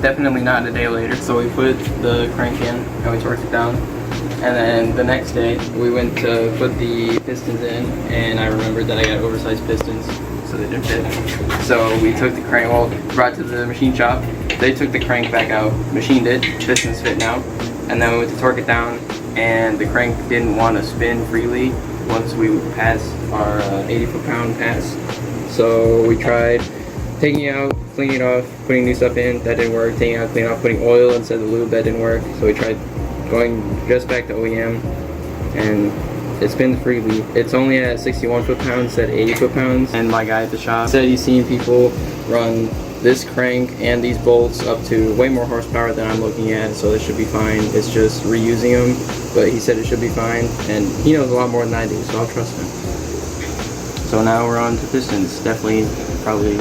definitely not a day later. So we put the crank in and we torqued it down. And then the next day, we went to put the pistons in, and I remembered that I got oversized pistons, so they didn't fit. So we took the crank, well, brought it to the machine shop. They took the crank back out, machined it, pistons fit now, and then we went to torque it down, and the crank didn't want to spin freely once we passed our 80 foot-pound pass. So we tried taking it out, cleaning it off, putting new stuff in, that didn't work. Taking it out, cleaning off, putting oil instead of lube, that didn't work. So we tried going just back to OEM, and it spins freely. It's only at 61 foot-pounds instead of 80 foot-pounds. And my guy at the shop said he's seen people run this crank and these bolts up to way more horsepower than I'm looking at, so this should be fine. It's just reusing them, but he said it should be fine, and he knows a lot more than I do, so I'll trust him. So now we're on to pistons. Definitely, probably,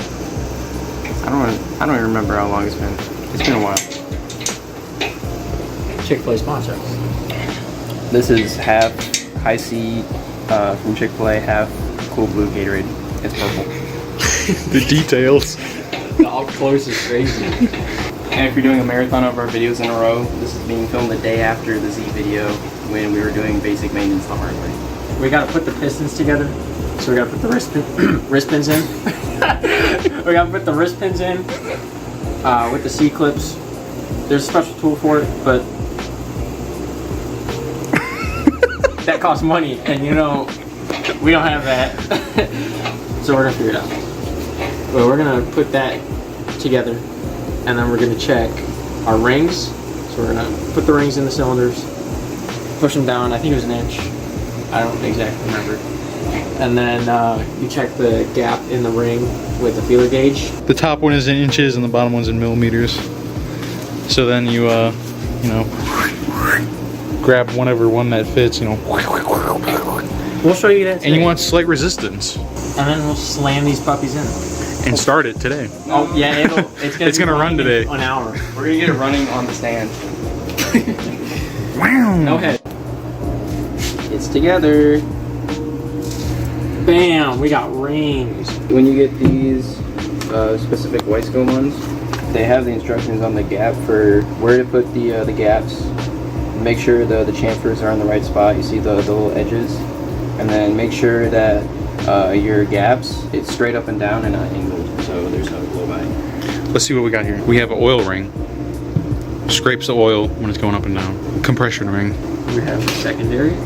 I don't even remember how long it's been. It's been a while. Chick-fil-A sponsor. This is half High C from Chick-fil-A, half Cool Blue Gatorade. It's purple. The details. The up close is crazy. And if you're doing a marathon of our videos in a row, this is being filmed the day after the Z video when we were doing basic maintenance the hard way. We gotta put the pistons together. So we gotta put the wrist pins in. We gotta put the wrist pins in with the C-clips. There's a special tool for it, but that costs money, and you know, we don't have that. So we're gonna figure it out. But we're gonna put that together, and then we're gonna check our rings. So we're gonna put the rings in the cylinders, push them down, I think it was an inch. I don't exactly remember. And then you check the gap in the ring with the feeler gauge. The top one is in inches and the bottom one's in millimeters. So then you, you know, grab whatever one that fits, you know. We'll show you that today. And you want slight resistance. And then we'll slam these puppies in. And start it today. Oh yeah, it's gonna run today. An hour. We're gonna get it running on the stand. Wow. No head. It's together. Bam! We got rings. When you get these specific Wiseco ones, they have the instructions on the gap for where to put the gaps. Make sure the chamfers are on the right spot. You see the little edges, and then make sure that your gaps, it's straight up and down and not angled, so there's no blow by. Let's see what we got here. We have an oil ring. Scrapes the oil when it's going up and down. Compression ring. We have a secondary.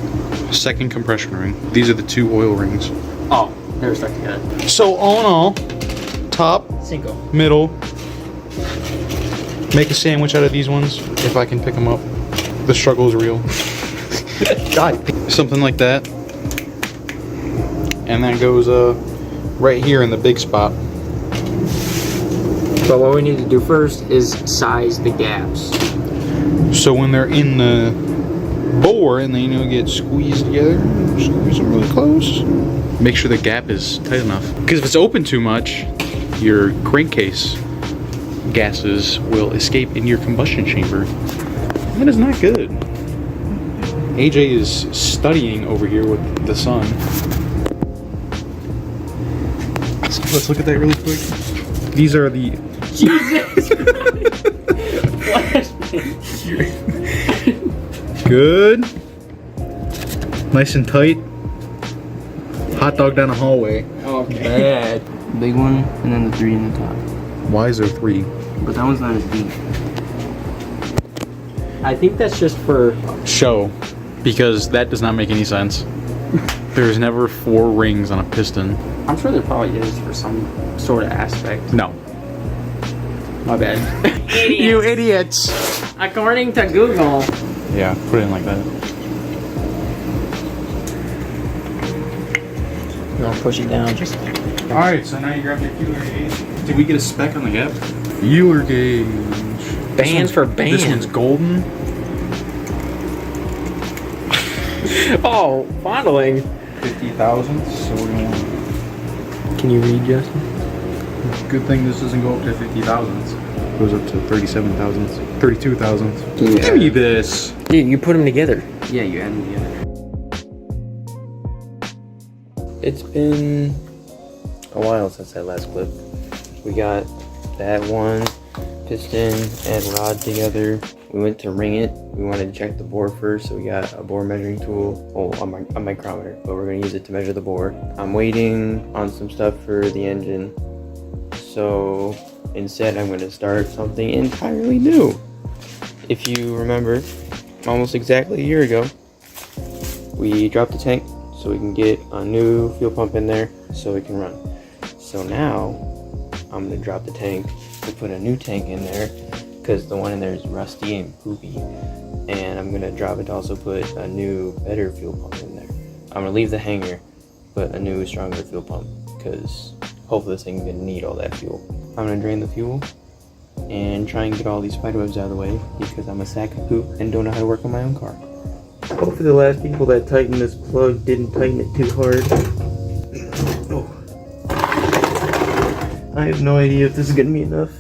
Second compression ring. These are the two oil rings. Oh, they're stuck together. So all in all, top, Cinco. middle. Make a sandwich out of these ones if I can pick them up. The struggle is real. God, something like that. And that goes right here in the big spot. But what we need to do first is size the gaps. So when they're in the bore and they, you know, get squeezed together, squeeze them really close. Make sure the gap is tight enough. Because if it's open too much, your crankcase gases will escape in your combustion chamber. That is not good. AJ is studying over here with the sun. So let's look at that really quick. These are the... Jesus! Good. Nice and tight. Hot dog down the hallway. Oh, bad. Big one, and then the 3 in the top. Why is there 3? But that one's not as deep. I think that's just for... Show. Because that does not make any sense. There's never 4 rings on a piston. I'm sure there probably is for some sort of aspect. No. My bad. You idiots! According to Google. Yeah, put it in like that. You want to push it down just... Alright, so now you grab your feeler gauge. Did we get a spec on the gap? Feeler gauge. Band for band. This one's golden. Oh, fondling. 50 thousandths, so we're gonna... Can you read, Justin? Good thing this doesn't go up to 50 thousandths. It goes up to 37 thousandths. 32 thousandths. Yeah. Give me this! Dude, you put them together. Yeah, you add them together. It's been a while since that last clip. We got that one. piston and rod together. We went to ring it. We wanted to check the bore first, so we got a bore measuring tool, a micrometer, but we're gonna use it to measure the bore. I'm waiting on some stuff for the engine, so instead I'm gonna start something entirely new. If you remember, almost exactly a year ago, we dropped the tank so we can get a new fuel pump in there so it can run. So now I'm gonna drop the tank to put a new tank in there because the one in there is rusty and poopy, and I'm gonna drop it to also put a new, better fuel pump in there. I'm gonna leave the hanger, put a new, stronger fuel pump because hopefully this thing's gonna need all that fuel. I'm gonna drain the fuel and try and get all these spiderwebs out of the way because I'm a sack of poop and don't know how to work on my own car. Hopefully the last people that tightened this plug didn't tighten it too hard. Oh. I have no idea if this is gonna be enough,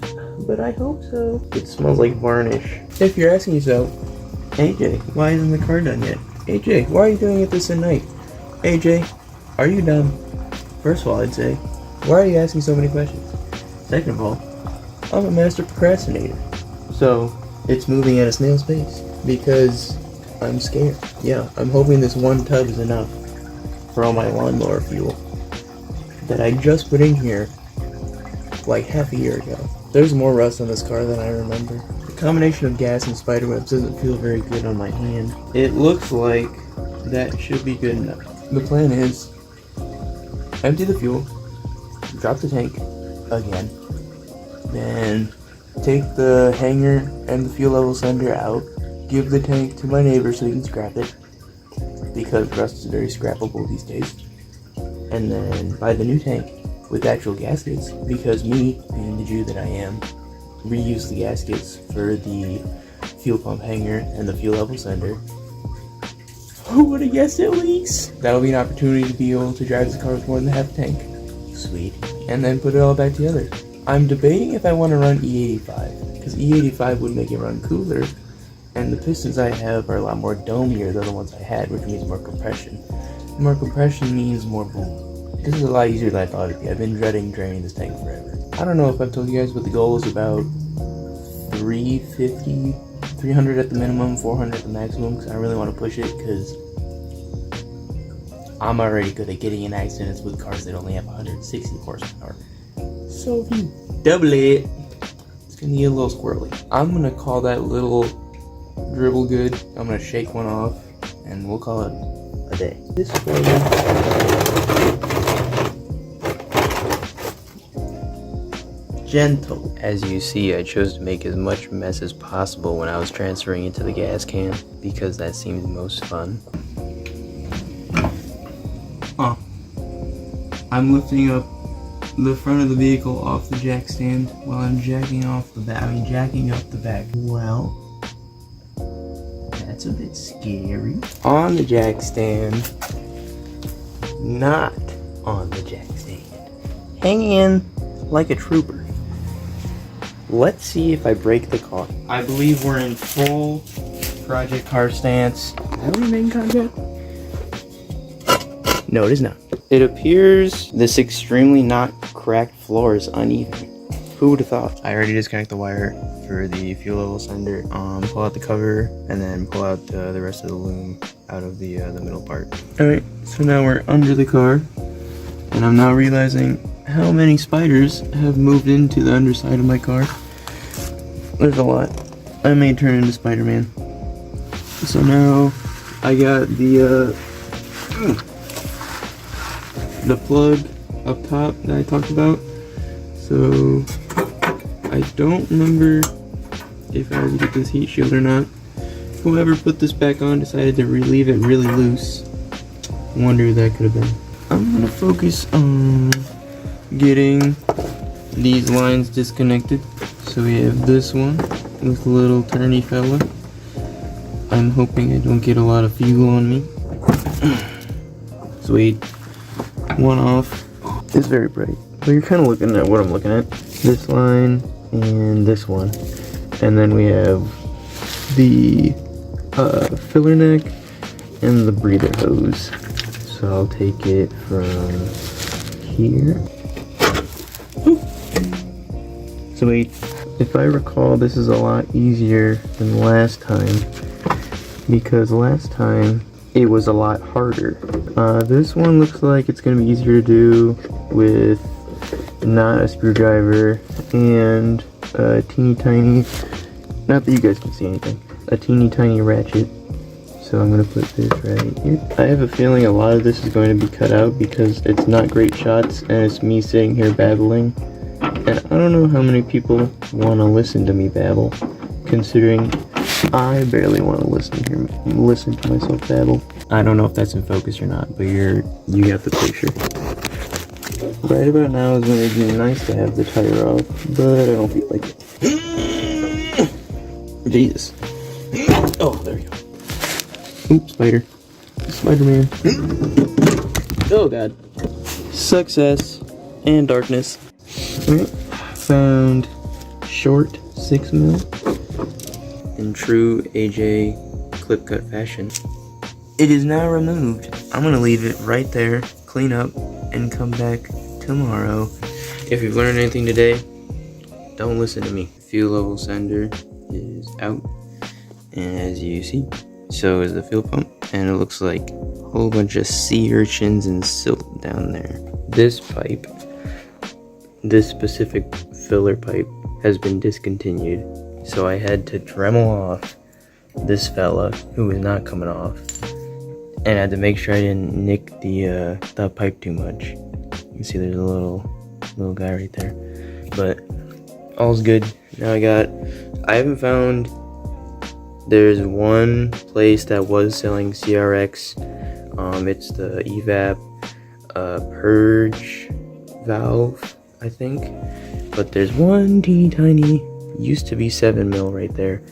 but I hope so. It smells like varnish. If you're asking yourself, AJ, why isn't the car done yet? AJ, why are you doing it this at night? AJ, are you dumb? First of all, I'd say, why are you asking so many questions? Second of all, I'm a master procrastinator. So, it's moving at a snail's pace because I'm scared. Yeah, I'm hoping this one tub is enough for all my lawnmower fuel that I just put in here like half a year ago. There's more rust on this car than I remember. The combination of gas and spiderwebs doesn't feel very good on my hand. It looks like that should be good enough. The plan is empty the fuel, drop the tank again, then take the hanger and the fuel level sender out, give the tank to my neighbor so he can scrap it, because rust is very scrappable these days, and then buy the new tank with actual gaskets, because me, being the Jew that I am, reuse the gaskets for the fuel pump hanger and the fuel level sender. Who would have guessed it leaks? That'll be an opportunity to be able to drive the car with more than half a tank. Sweet. And then put it all back together. I'm debating if I want to run E85, because E85 would make it run cooler, and the pistons I have are a lot more domier than the ones I had, which means more compression. More compression means more boom. This is a lot easier than I thought it'd be. I've been dreading draining this tank forever. I don't know if I've told you guys, but the goal is about 350, 300 at the minimum, 400 at the maximum, because I really want to push it, because I'm already good at getting in accidents with cars that only have 160 horsepower. So if you double it, it's going to get a little squirrely. I'm going to call that little dribble good. I'm going to shake one off, and we'll call it a day. This gentle. As you see, I chose to make as much mess as possible when I was transferring into the gas can because that seems most fun. I'm lifting up the front of the vehicle off the jack stand while I'm jacking up the back. Well, that's a bit scary. On the jack stand, not on the jack stand. Hanging in like a trooper. Let's see if I break the car. I believe we're in full project car stance. Are we making contact? No, it is not. It appears this extremely not cracked floor is uneven. Who would have thought? I already disconnect the wire for the fuel level sender. Pull out the cover and then pull out the rest of the loom out of the middle part. Alright, so now we're under the car, and I'm now realizing how many spiders have moved into the underside of my car. There's a lot. I may turn into Spider-Man. So now I got the plug up top that I talked about. So I don't remember if I had to get this heat shield or not. Whoever put this back on decided to leave it really loose. Wonder who that could have been. I'm gonna focus on getting these lines disconnected. So we have this one with a little turny fella. I'm hoping I don't get a lot of fuel on me. Sweet. One off. It's very bright. So you're kind of looking at what I'm looking at. This line and this one. And then we have the filler neck and the breather hose. So I'll take it from here. Sweet. If I recall, this is a lot easier than last time, because last time it was a lot harder. This one looks like it's going to be easier to do with not a screwdriver and a teeny tiny, not that you guys can see anything, a teeny tiny ratchet. So I'm going to put this right here. I have a feeling a lot of this is going to be cut out because it's not great shots and it's me sitting here babbling. And I don't know how many people want to listen to me babble, considering I barely want to listen to myself babble. I don't know if that's in focus or not, but you got the picture. Right about now is when it'd be nice to have the tire off, but I don't feel like it. Jesus. Oh, there we go. Oops, spider. Spider-Man. Oh god. Success and darkness. Alright, found short 6mm in true AJ clip cut fashion. It is now removed. I'm gonna leave it right there, clean up, and come back tomorrow. If you've learned anything today, don't listen to me. Fuel level sender is out, and as you see, so is the fuel pump, and it looks like a whole bunch of sea urchins and silt down there. This pipe, this specific filler pipe, has been discontinued, so I had to Dremel off this fella who was not coming off, and I had to make sure I didn't nick the pipe too much. You can see there's a little guy right there, but all's good. Now I haven't found. There's one place that was selling CRX. It's the evap purge valve, I think. But there's one teeny tiny, used to be 7mm right there,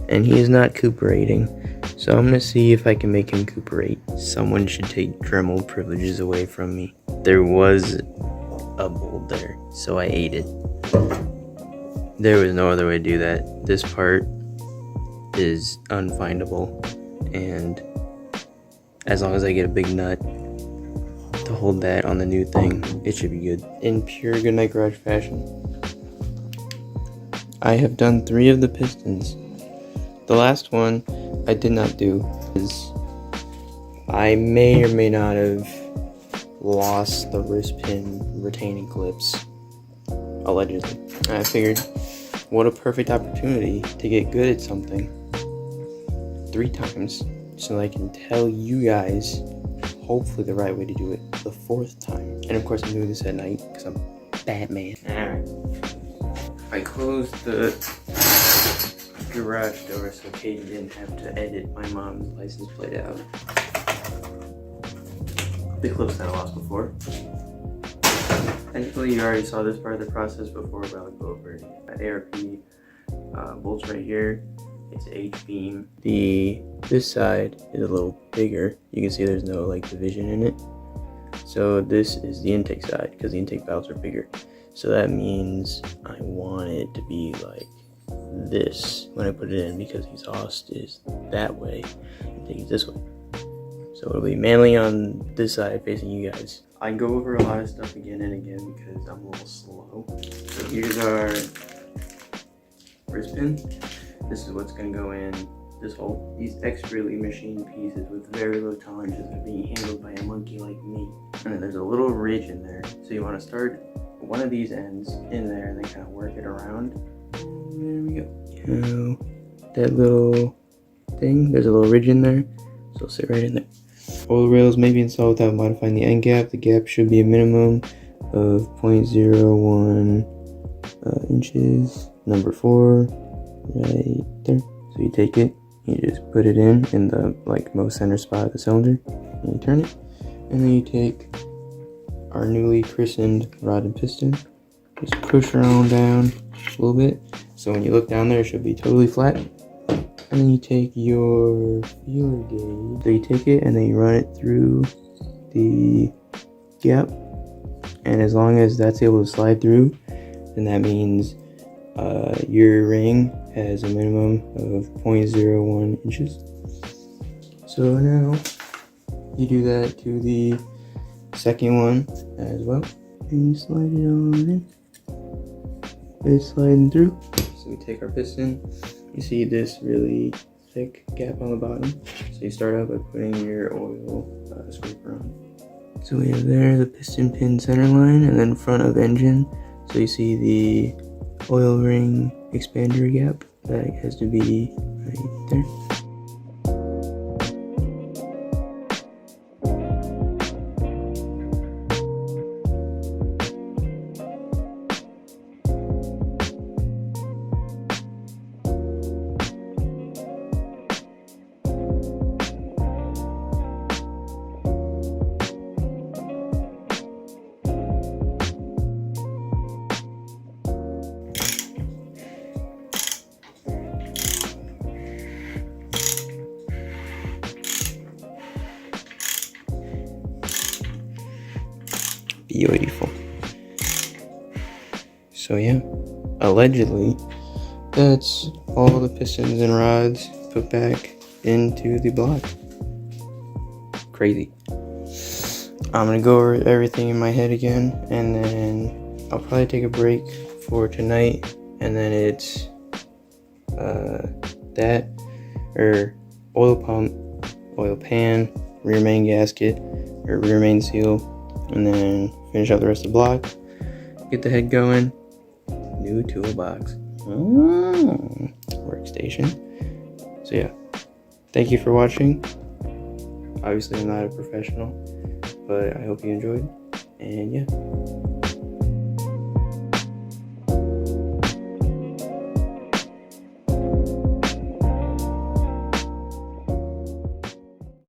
and he is not cooperating. So I'm gonna see if I can make him cooperate. Someone should take Dremel privileges away from me. There was a bolt there, so I ate it. There was no other way to do that. This part is unfindable, and as long as I get a big nut to hold that on the new thing, it should be good. In pure Goodnight Garage fashion, I have done 3 of the pistons. The last one I did not do is I may or may not have lost the wrist pin retaining clips, allegedly. And I figured, what a perfect opportunity to get good at something 3 times, so I can tell you guys hopefully the right way to do it the 4th time. And of course I'm doing this at night because I'm Batman. Alright. I closed the garage door so Katie didn't have to edit my mom's license plate out. They closed that loss before. Thankfully you already saw this part of the process before, but I'll go over it. ARP bolts right here. It's H-beam. This side is a little bigger. You can see there's no division in it. So this is the intake side because the intake valves are bigger. So that means I want it to be like this when I put it in, because exhaust is that way, intake is this way. So it'll be mainly on this side facing you guys. I go over a lot of stuff again and again because I'm a little slow. So here's our wrist pin. This is what's going to go in this hole. These expertly machined pieces with very low tolerances are being handled by a monkey like me. And then there's a little ridge in there. So you want to start one of these ends in there and then kind of work it around. And there we go. Now, that little thing, there's a little ridge in there. So it'll sit right in there. Oil rails may be installed without modifying the end gap. The gap should be a minimum of 0.01 inches. Number 4. Right there. So you take it, you just put it in the most center spot of the cylinder, and you turn it, and then you take our newly christened rod and piston, just push her on down a little bit, so when you look down there it should be totally flat, and then you take your feeler gauge, so you take it and then you run it through the gap, and as long as that's able to slide through, then that means your ring has a minimum of 0.01 inches. So now you do that to the second one as well, and you slide it on in. It's sliding through. So So we take our piston. You see this really thick gap on the bottom. So you start out by putting your oil scraper on. So we have there the piston pin center line and then front of engine. So you see the oil ring expander gap that has to be right there. Beautiful. So yeah, allegedly, that's all the pistons and rods put back into the block. Crazy. I'm gonna go over everything in my head again, and then I'll probably take a break for tonight, and then it's oil pump, oil pan, rear main gasket, or rear main seal, and then finish out the rest of the block, get the head going, new toolbox, workstation. So yeah, thank you for watching. Obviously I'm not a professional, but I hope you enjoyed, and yeah.